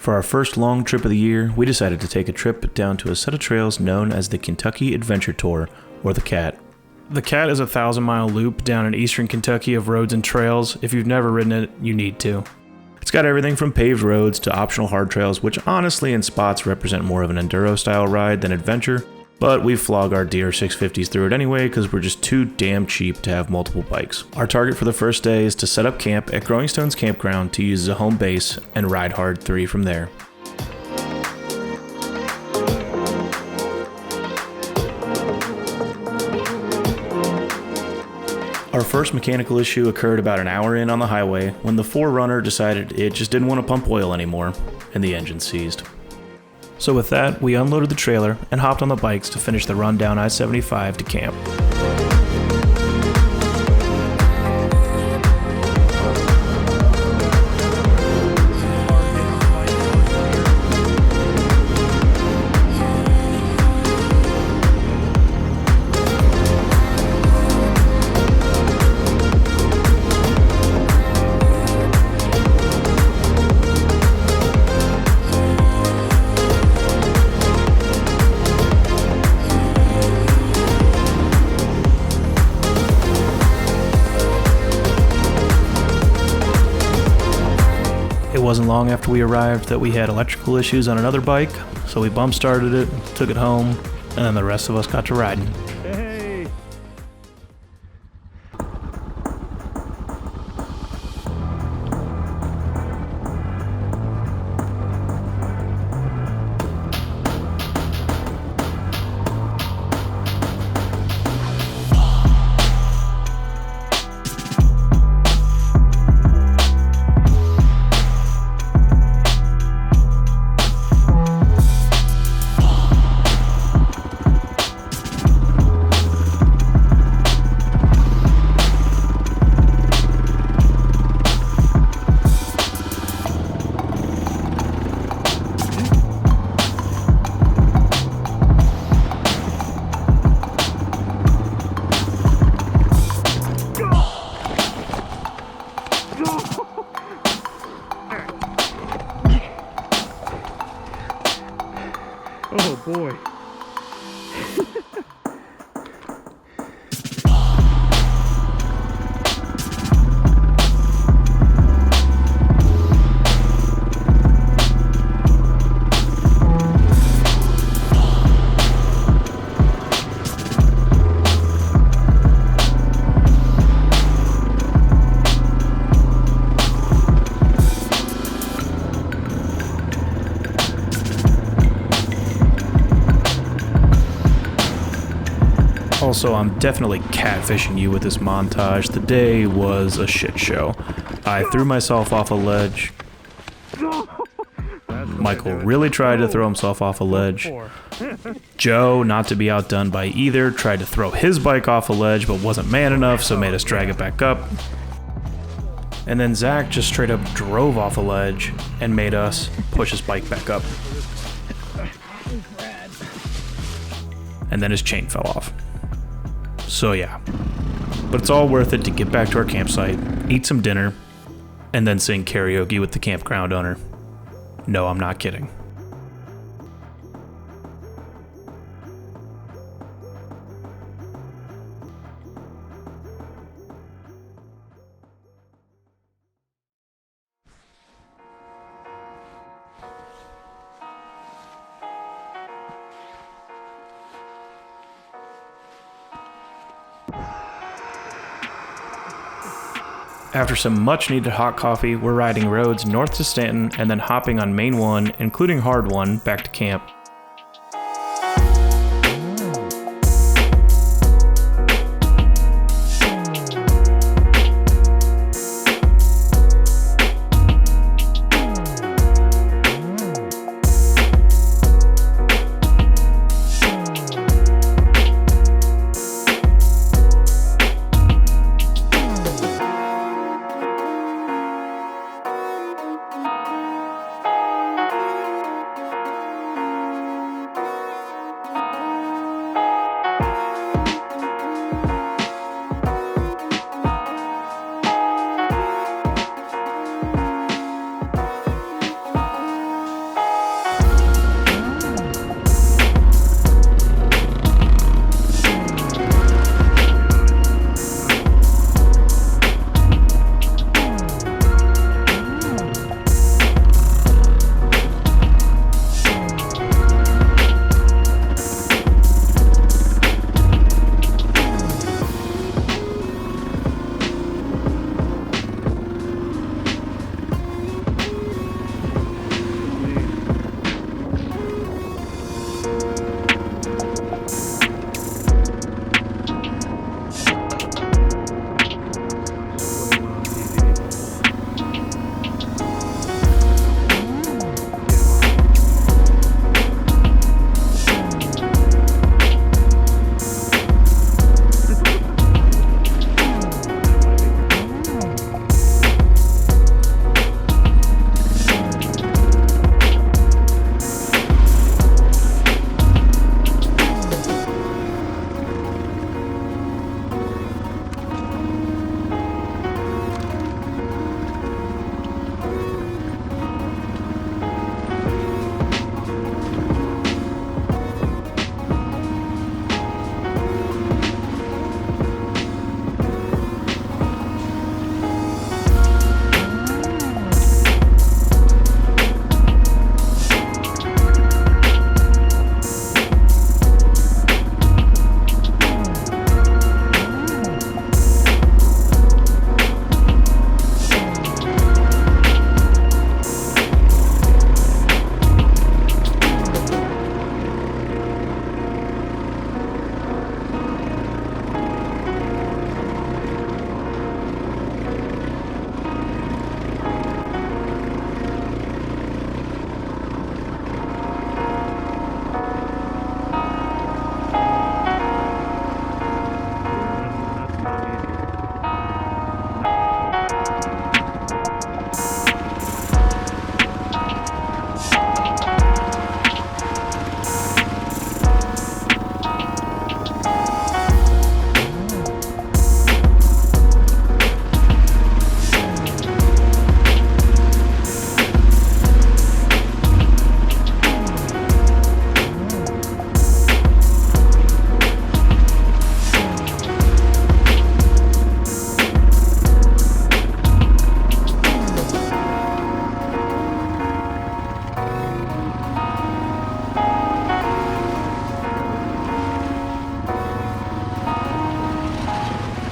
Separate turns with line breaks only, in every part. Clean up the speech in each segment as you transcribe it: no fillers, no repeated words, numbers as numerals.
For our first long trip of the year, we decided to take a trip down to a set of trails known as the Kentucky Adventure Tour, or the CAT. The CAT is a 1,000-mile loop down in eastern Kentucky of roads and trails. If you've never ridden it, you need to. It's got everything from paved roads to optional hard trails, which honestly in spots represent more of an enduro-style ride than adventure, but we flog our DR650s through it anyway because we're just too damn cheap to have multiple bikes. Our target for the first day is to set up camp at Growing Stones Campground to use as a home base and ride hard 3 from there. Our first mechanical issue occurred about an hour in on the highway when the 4Runner decided it just didn't want to pump oil anymore and the engine seized. So with that, we unloaded the trailer and hopped on the bikes to finish the run down I-75 to camp. It wasn't long after we arrived that we had electrical issues on another bike, so we bump started it, took it home, and then the rest of us got to riding. Hey! Oh boy. Also, I'm definitely catfishing you with this montage. The day was a shit show. I threw myself off a ledge. Michael really tried to throw himself off a ledge. Joe, not to be outdone by either, tried to throw his bike off a ledge but wasn't man enough, so made us drag it back up. And then Zach just straight up drove off a ledge and made us push his bike back up. And then his chain fell off. So yeah, but it's all worth it to get back to our campsite, eat some dinner, and then sing karaoke with the campground owner. No, I'm not kidding. After some much-needed hot coffee, we're riding roads north to Stanton and then hopping on Main 1, including Hard 1, back to camp.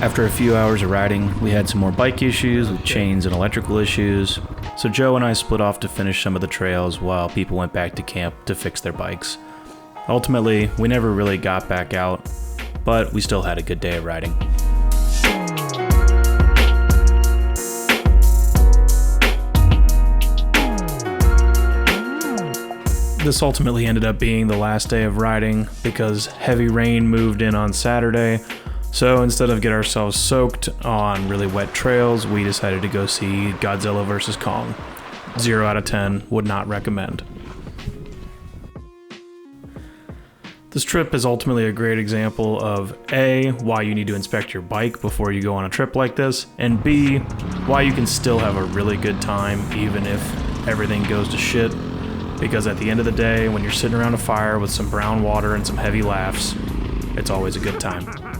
After a few hours of riding, we had some more bike issues with chains and electrical issues, so Joe and I split off to finish some of the trails while people went back to camp to fix their bikes. Ultimately, we never really got back out, but we still had a good day of riding. This ultimately ended up being the last day of riding because heavy rain moved in on Saturday, so instead of get ourselves soaked on really wet trails, we decided to go see Godzilla vs. Kong. 0 out of 10, would not recommend. This trip is ultimately a great example of A, why you need to inspect your bike before you go on a trip like this, and B, why you can still have a really good time even if everything goes to shit. Because at the end of the day, when you're sitting around a fire with some brown water and some heavy laughs, it's always a good time.